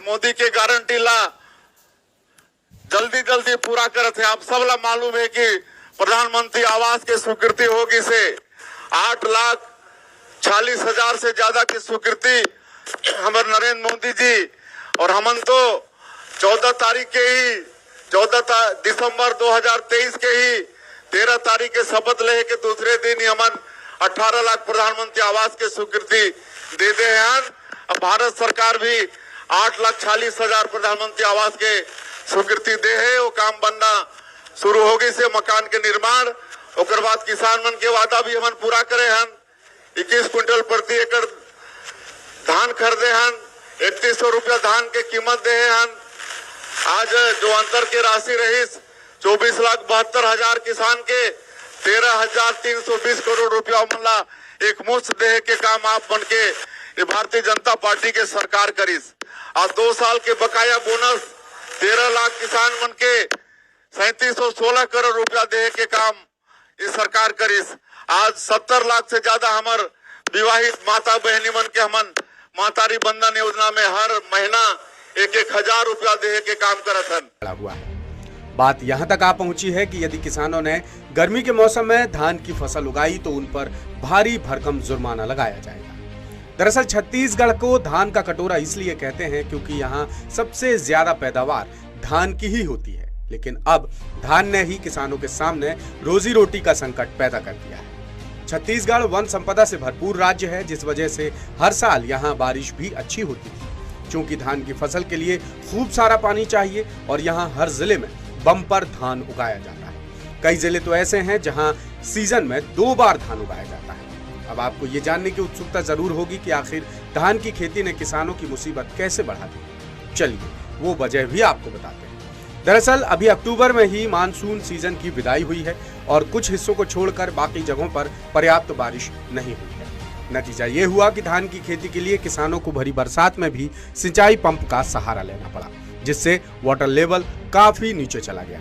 मोदी के गारंटी ला जल्दी जल्दी पूरा करते। आप सबला मालूम है कि प्रधानमंत्री आवास के स्वीकृति होगी से 8,40,000 से ज्यादा की स्वीकृति हमारे नरेंद्र मोदी जी और हमन तो 14 तारीख के ही 14 दिसंबर 2023 के ही 13 तारीख के शपथ ले के दूसरे दिन ही हमन 18 लाख प्रधानमंत्री आवास के स्वीकृति दे दे हैं। अब भारत सरकार भी 8,40,000 प्रधानमंत्री आवास के स्वीकृति दे है। वो काम बनना शुरू होगी से मकान के निर्माण। ओकर बाद किसान मन के वादा भी हमन पूरा करे हैं। 21 क्विंटल प्रति एकड़ धान खरीदे हैं। 3100 रुपया धान के कीमत दे हैं। आज जो अंतर के राशि रही 24,72,000 किसान के 13,320 करोड़ रुपया मला एक मुश्त दे के काम आप बन के भारतीय जनता पार्टी के सरकार करीस। आज 2 साल के बकाया बोनस 13 लाख किसान मन के 3716 करोड़ रुपया दे के काम इस सरकार करीस। आज 70 लाख से ज्यादा हमार विवाहित माता बहनी मन के हमन मातारी बंधन योजना में हर महीना 1,000 रुपया दे के काम करत हन। बात यहाँ तक आ पहुंची है कि यदि किसानों ने गर्मी के मौसम में धान की फसल उगाई तो उन पर भारी भरकम जुर्माना लगाया जाएगा। दरअसल छत्तीसगढ़ को धान का कटोरा इसलिए कहते हैं क्योंकि यहाँ सबसे ज्यादा पैदावार धान की ही होती है। लेकिन अब धान ने ही किसानों के सामने रोजी रोटी का संकट पैदा कर दिया है। छत्तीसगढ़ वन संपदा से भरपूर राज्य है, जिस वजह से हर साल यहाँ बारिश भी अच्छी होती है। चूंकि धान की फसल के लिए खूब सारा पानी चाहिए और यहाँ हर जिले में बम्पर धान उगाया जाता है। कई जिले तो ऐसे हैं जहां सीजन में 2 बार धान उगाया जाता है। अब आपको ये जानने की उत्सुकता जरूर होगी कि आखिर धान की खेती ने किसानों की मुसीबत कैसे बढ़ा दी। चलिए वो वजह भी आपको बताते हैं। दरअसल अभी अक्टूबर में ही मानसून सीजन की विदाई हुई है और कुछ हिस्सों को छोड़कर बाकी जगहों पर पर्याप्त बारिश नहीं हुई है। नतीजा ये हुआ कि धान की खेती के लिए किसानों को भरी बरसात में भी सिंचाई पंप का सहारा लेना पड़ा, जिससे वाटर लेवल काफी नीचे चला गया।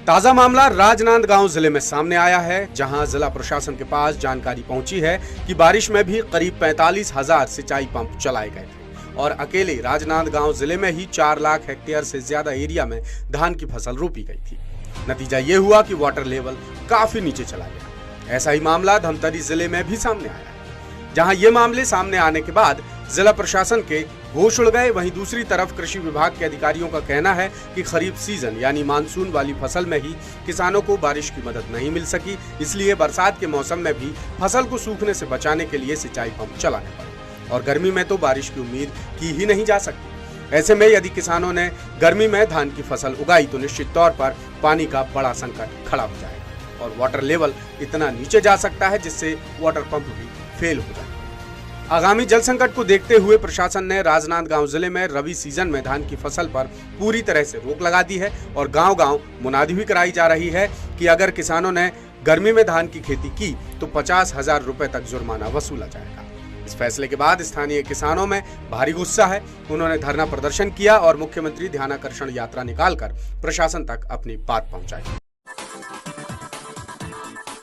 ताजा मामला राजनांदगांव जिले में सामने आया है, जहां जिला प्रशासन के पास जानकारी पहुंची है कि बारिश में भी करीब 45,000 सिंचाई पंप चलाए गए थे और अकेले राजनांदगांव जिले में ही 4 लाख हेक्टेयर से ज्यादा एरिया में धान की फसल रोपी गई थी। नतीजा ये हुआ कि वाटर लेवल काफी नीचे चला गया। ऐसा ही मामला धमतरी जिले में भी सामने आया, जहां ये मामले सामने आने के बाद जिला प्रशासन के होश उड़ गए। वहीं दूसरी तरफ कृषि विभाग के अधिकारियों का कहना है कि खरीफ सीजन यानी मानसून वाली फसल में ही किसानों को बारिश की मदद नहीं मिल सकी, इसलिए बरसात के मौसम में भी फसल को सूखने से बचाने के लिए सिंचाई पंप चलाने पड़े और गर्मी में तो बारिश की उम्मीद की ही नहीं जा सकती। ऐसे में यदि किसानों ने गर्मी में धान की फसल उगाई तो निश्चित तौर पर पानी का बड़ा संकट खड़ा हो जाएगा और वाटर लेवल इतना नीचे जा सकता है जिससे वाटर पंप भी फेल हो जाए। आगामी जल संकट को देखते हुए प्रशासन ने राजनांदगांव जिले में रबी सीजन में धान की फसल पर पूरी तरह से रोक लगा दी है और गांव-गांव मुनादी भी कराई जा रही है कि अगर किसानों ने गर्मी में धान की खेती की तो 50,000 रुपए तक जुर्माना वसूला जाएगा। इस फैसले के बाद स्थानीय किसानों में भारी गुस्सा है। उन्होंने धरना प्रदर्शन किया और मुख्यमंत्री ध्यानाकर्षण यात्रा निकालकर प्रशासन तक अपनी बात पहुंचाई।